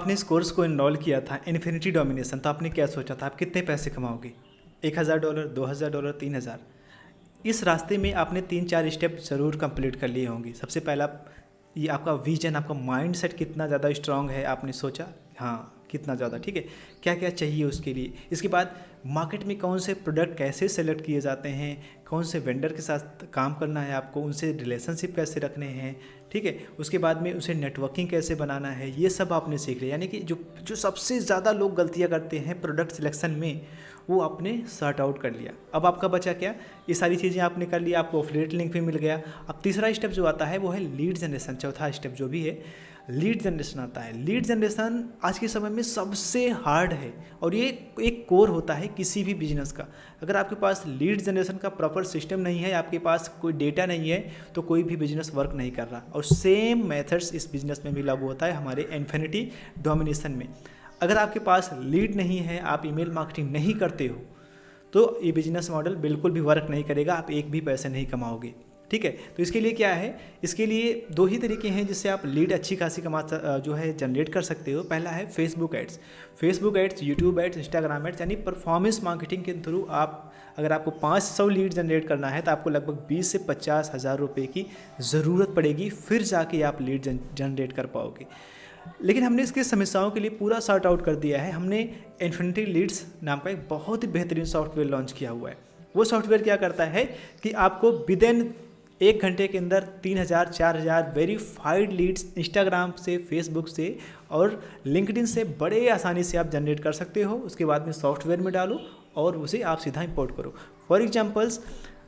आपने इस कोर्स को इनरोल किया था इन्फिनिटी डोमिनेशन, तो आपने क्या सोचा था आप कितने पैसे कमाओगे? $1000, $2000, 3000? इस रास्ते में आपने 3-4 स्टेप ज़रूर कंप्लीट कर लिए होंगे। सबसे पहला ये आपका विजन, आपका माइंडसेट कितना ज़्यादा स्ट्रांग है, आपने सोचा हाँ कितना ज़्यादा, ठीक है, क्या क्या चाहिए उसके लिए। इसके बाद मार्केट में कौन से प्रोडक्ट कैसे सेलेक्ट किए जाते हैं, कौन से वेंडर के साथ काम करना है आपको, उनसे रिलेशनशिप कैसे रखने हैं, ठीक है। उसके बाद में उसे नेटवर्किंग कैसे बनाना है, ये सब आपने सीख लिया। यानी कि जो जो सबसे ज़्यादा लोग गलतियाँ करते हैं प्रोडक्ट सिलेक्शन में, वो आपने सॉर्ट आउट कर लिया। अब आपका बचा क्या? ये सारी चीज़ें आपने कर लिया, आपको एफिलिएट लिंक भी मिल गया। अब तीसरा स्टेप जो आता है वो है लीड जनरेशन। चौथा स्टेप जो भी है लीड जनरेशन आता है। लीड जनरेशन आज के समय में सबसे हार्ड है और ये एक कोर होता है किसी भी बिजनेस का। अगर आपके पास लीड जनरेशन का प्रॉपर सिस्टम नहीं है, आपके पास कोई डेटा नहीं है, तो कोई भी बिजनेस वर्क नहीं कर रहा। और सेम मेथड्स इस बिजनेस में भी लागू होता है हमारे इन्फिनिटी डोमिनेशन में। अगर आपके पास लीड नहीं है, आप ईमेल मार्केटिंग नहीं करते हो, तो ये बिजनेस मॉडल बिल्कुल भी वर्क नहीं करेगा, आप एक भी पैसे नहीं कमाओगे, ठीक है। तो इसके लिए क्या है, इसके लिए दो ही तरीके हैं जिससे आप लीड अच्छी खासी जो है जनरेट कर सकते हो। पहला है Facebook ads, YouTube ads, Instagram ads, यानी परफॉर्मेंस मार्केटिंग के थ्रू आप अगर आपको 500 लीड जनरेट करना है तो आपको लगभग 20 से 50 हज़ार रुपये की ज़रूरत पड़ेगी, फिर जाके आप लीड जनरेट कर पाओगे। लेकिन हमने इसकी समस्याओं के लिए पूरा सॉर्ट आउट कर दिया है। हमने इन्फिनिटी लीड्स नाम का एक बहुत ही बेहतरीन सॉफ्टवेयर लॉन्च किया हुआ है। वो सॉफ्टवेयर क्या करता है कि आपको विद इन 1 घंटे के अंदर 3000-4000 वेरीफाइड लीड्स इंस्टाग्राम से, फेसबुक से और लिंक्डइन से बड़े आसानी से आप जनरेट कर सकते हो। उसके बाद में सॉफ्टवेयर में डालो और उसे आप सीधा इंपोर्ट करो। फॉर एग्जाम्पल्स,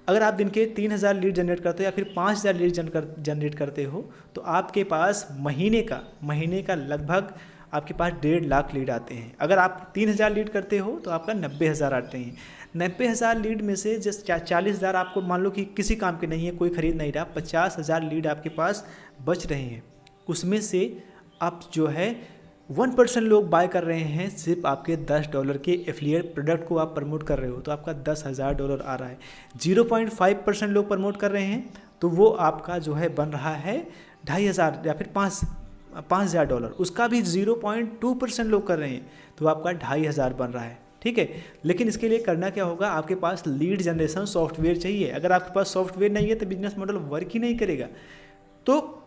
अगर आप दिन के 3000 लीड जनरेट करते हो या फिर 5000 लीड जनरेट करते हो, तो आपके पास महीने का लगभग आपके पास 1.5 लाख लीड आते हैं। अगर आप 3000 लीड करते हो तो आपका 90,000 आते हैं। 90,000 लीड में से जस्ट 40,000 आपको मान लो कि किसी काम के नहीं है, कोई खरीद नहीं रहा, 50,000 लीड आपके पास बच रहे हैं। उसमें से आप जो है 1% लोग बाय कर रहे हैं, सिर्फ आपके $10 के एफिलिएट प्रोडक्ट को आप प्रमोट कर रहे हो तो आपका $10,000 आ रहा है। 0.5% लोग प्रमोट कर रहे हैं तो वो आपका जो है बन रहा है 2,500 या फिर $5,000। उसका भी 0.2% लोग कर रहे हैं तो आपका 2,500 बन रहा है, ठीक है। लेकिन इसके लिए करना क्या होगा, आपके पास लीड जनरेशन सॉफ्टवेयर चाहिए। अगर आपके पास सॉफ्टवेयर नहीं है तो बिजनेस मॉडल वर्क ही नहीं करेगा। तो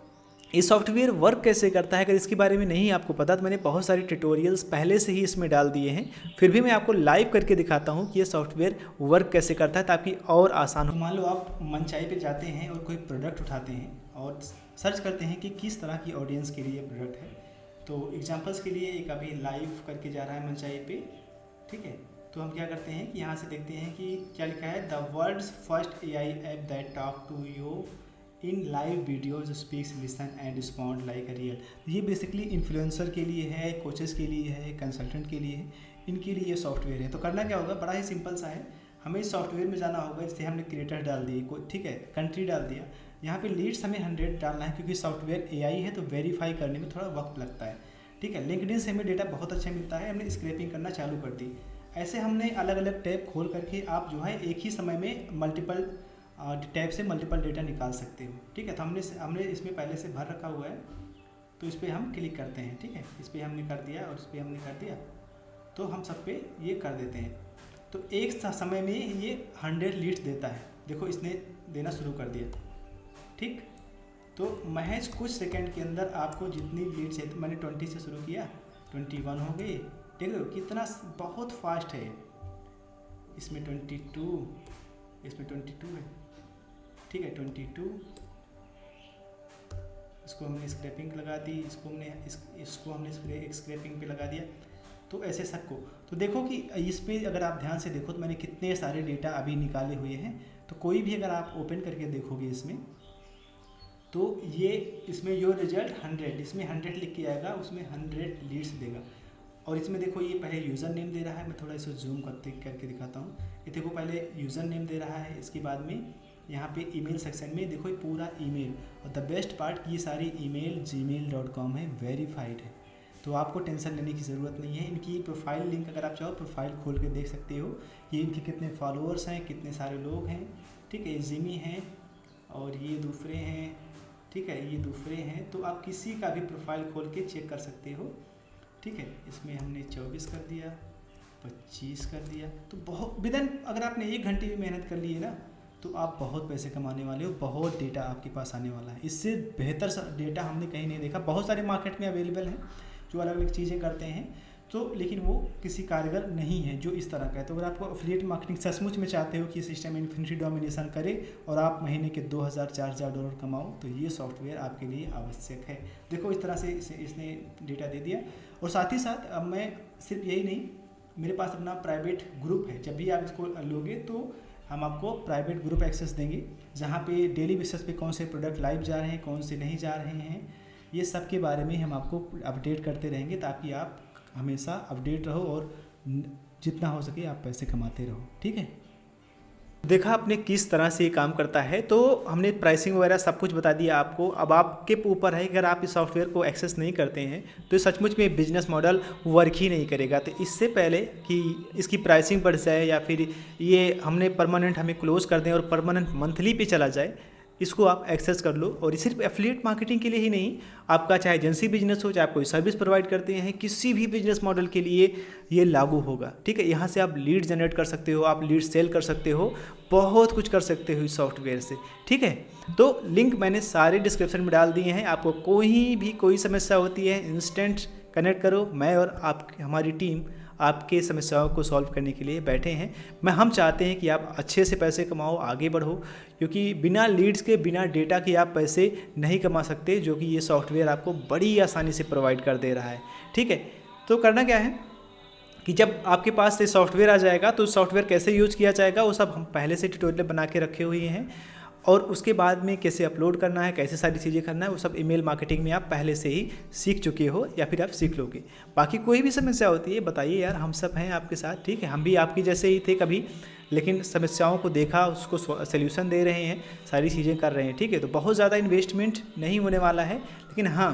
ये सॉफ्टवेयर वर्क कैसे करता है, अगर इसके बारे में नहीं आपको पता तो मैंने बहुत सारे ट्यूटोरियल्स पहले से ही इसमें डाल दिए हैं। फिर भी मैं आपको लाइव करके दिखाता हूँ कि ये सॉफ्टवेयर वर्क कैसे करता है ताकि और आसान हो। मान लो आप मंचाई पे जाते हैं और कोई प्रोडक्ट उठाते हैं और सर्च करते हैं कि किस तरह की ऑडियंस के लिए प्रोडक्ट है। तो एग्जाम्पल्स के लिए एक अभी लाइव करके जा रहा है मंचाई पे, ठीक है। तो हम क्या करते हैं कि यहाँ से देखते हैं कि क्या लिखा है, the world's first AI app that talk to you in live videos, speaks, listen and respond like a real. ये बेसिकली इन्फ्लुएंसर के लिए है, कोचेस के लिए है, कंसल्टेंट के लिए है, इनके लिए ये सॉफ्टवेयर है। तो करना क्या होगा, बड़ा ही सिंपल सा है। हमें इस सॉफ्टवेयर में जाना होगा, जैसे हमने क्रिएटर डाल दिए, ठीक है, कंट्री डाल दिया, यहाँ पे लीड्स हमें 100 डालना है क्योंकि सॉफ्टवेयर AI है तो वेरीफाई करने में थोड़ा वक्त लगता है, ठीक है। लिंक्डइन से हमें डेटा बहुत अच्छा मिलता है, हमने स्क्रैपिंग करना चालू कर दी। ऐसे हमने अलग अलग टैब खोल करके आप जो है एक ही समय में मल्टीपल टैब से मल्टीपल डेटा निकाल सकते हो, ठीक है। तो हमने इसमें पहले से भर रखा हुआ है, तो इस पर हम क्लिक करते हैं, ठीक है। इस पर हमने कर दिया और इस पर हमने कर दिया, तो हम सब पे ये कर देते हैं। तो एक समय में ये 100 लीड्स देता है। देखो इसने देना शुरू कर दिया, ठीक। तो महज कुछ सेकंड के अंदर आपको जितनी लीड्स है, तो मैंने 20 से शुरू किया, 21 हो गई, देख लो कितना बहुत फास्ट है। इसमें 22, इसमें 22 है, ठीक है, 22। इसको हमने स्क्रैपिंग लगा दी, इसको हमने स्क्रैपिंग पे लगा दिया। तो ऐसे सबको, तो देखो कि इस पे अगर आप ध्यान से देखो तो मैंने कितने सारे डेटा अभी निकाले हुए हैं। तो कोई भी अगर आप ओपन करके देखोगे इसमें, तो ये इसमें योर रिजल्ट 100, इसमें 100 लिख के आएगा, उसमें 100 लीड्स देगा। और इसमें देखो ये पहले यूज़र नेम दे रहा है, मैं थोड़ा इसे जूम करके दिखाता हूँ। ये देखो पहले यूज़र नेम दे रहा है, इसके बाद में यहाँ पे ईमेल सेक्शन में देखो ये पूरा ईमेल, और द बेस्ट पार्ट ये सारी ईमेल gmail.com है, वेरीफाइड है। तो आपको टेंशन लेने की ज़रूरत नहीं है। इनकी प्रोफाइल लिंक अगर आप चाहो प्रोफाइल खोल के देख सकते हो, ये इनके कितने फॉलोअर्स हैं, कितने सारे लोग हैं, ठीक है। जिमी हैं और ये दूसरे हैं, ठीक है, ये दूसरे हैं। तो आप किसी का भी प्रोफाइल खोल के चेक कर सकते हो, ठीक है, इसमें हमने 24 कर दिया, 25 कर दिया। तो बहुत विदिन, अगर आपने 1 घंटे भी मेहनत कर ली है ना, तो आप बहुत पैसे कमाने वाले हो, बहुत डेटा आपके पास आने वाला है। इससे बेहतर डेटा हमने कहीं नहीं देखा। बहुत सारे मार्केट में अवेलेबल हैं जो अलग अलग चीज़ें करते हैं, तो लेकिन वो किसी कारगर नहीं है जो इस तरह का है। तो अगर आपको एफिलिएट मार्केटिंग सचमुच में चाहते हो कि सिस्टम इन्फिनिटी डोमिनेशन करे और आप महीने के $2000-4000 कमाओ, तो ये सॉफ्टवेयर आपके लिए आवश्यक है। देखो इस तरह से इसने डेटा दे दिया। और साथ ही साथ अब मैं सिर्फ यही नहीं, मेरे पास अपना प्राइवेट ग्रुप है। जब भी आप इसको लोगे तो हम आपको प्राइवेट ग्रुप एक्सेस देंगे, जहाँ पे डेली बेसिस पे कौन से प्रोडक्ट लाइव जा रहे हैं, कौन से नहीं जा रहे हैं, ये सब के बारे में हम आपको अपडेट करते रहेंगे, ताकि आप हमेशा अपडेट रहो और जितना हो सके आप पैसे कमाते रहो। ठीक है, देखा आपने किस तरह से ये काम करता है। तो हमने प्राइसिंग वगैरह सब कुछ बता दिया आपको। अब आपके ऊपर है कि अगर आप इस सॉफ्टवेयर को एक्सेस नहीं करते हैं तो सचमुच में बिजनेस मॉडल वर्क ही नहीं करेगा। तो इससे पहले कि इसकी प्राइसिंग बढ़ जाए या फिर ये हमने परमानेंट हमें क्लोज कर दें और परमानेंट मंथली पे चला जाए, इसको आप एक्सेस कर लो। और सिर्फ एफिलिएट मार्केटिंग के लिए ही नहीं, आपका चाहे एजेंसी बिजनेस हो, चाहे आप कोई सर्विस प्रोवाइड करते हैं, किसी भी बिजनेस मॉडल के लिए ये लागू होगा। ठीक है, यहाँ से आप लीड जनरेट कर सकते हो, आप लीड सेल कर सकते हो, बहुत कुछ कर सकते हो इस सॉफ्टवेयर से। ठीक है, तो लिंक मैंने सारे डिस्क्रिप्शन में डाल दिए हैं। आपको कोई समस्या होती है, इंस्टेंट कनेक्ट करो। मैं और आप, हमारी टीम आपके समस्याओं को सॉल्व करने के लिए बैठे हैं। हम चाहते हैं कि आप अच्छे से पैसे कमाओ, आगे बढ़ो, क्योंकि बिना लीड्स के, बिना डेटा के आप पैसे नहीं कमा सकते, जो कि ये सॉफ्टवेयर आपको बड़ी आसानी से प्रोवाइड कर दे रहा है। ठीक है, तो करना क्या है कि जब आपके पास ये सॉफ्टवेयर आ जाएगा तो सॉफ्टवेयर कैसे यूज़ किया जाएगा वो सब हम पहले से ट्यूटोरियल बना के रखे हुए हैं। और उसके बाद में कैसे अपलोड करना है, कैसे सारी चीज़ें करना है, वो सब ईमेल मार्केटिंग में आप पहले से ही सीख चुके हो या फिर आप सीख लोगे। बाकी कोई भी समस्या होती है बताइए यार, हम सब हैं आपके साथ। ठीक है, हम भी आपकी जैसे ही थे कभी, लेकिन समस्याओं को देखा, उसको सोल्यूशन दे रहे हैं, सारी चीज़ें कर रहे हैं। ठीक है, तो बहुत ज़्यादा इन्वेस्टमेंट नहीं होने वाला है, लेकिन हाँ,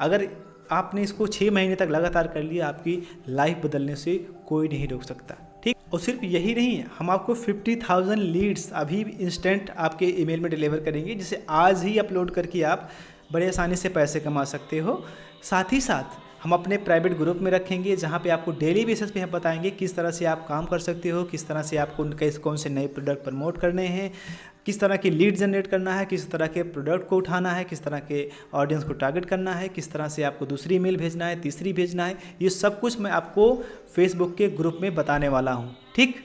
अगर आपने इसको 6 महीने तक लगातार कर लिया, आपकी लाइफ बदलने से कोई नहीं रोक सकता। ठीक, और सिर्फ यही नहीं, हम आपको 50,000 लीड्स अभी इंस्टेंट आपके ईमेल में डिलीवर करेंगे, जिसे आज ही अपलोड करके आप बड़े आसानी से पैसे कमा सकते हो। साथ ही साथ हम अपने प्राइवेट ग्रुप में रखेंगे, जहाँ पे आपको डेली बेसिस पे हम बताएंगे किस तरह से आप काम कर सकते हो, किस तरह से आपको कौन से नए प्रोडक्ट प्रमोट करने हैं, किस तरह की लीड जनरेट करना है, किस तरह के प्रोडक्ट को उठाना है, किस तरह के ऑडियंस को टारगेट करना है, किस तरह से आपको दूसरी ईमेल भेजना है, तीसरी भेजना है। ये सब कुछ मैं आपको फेसबुक के ग्रुप में बताने वाला हूँ। ठीक।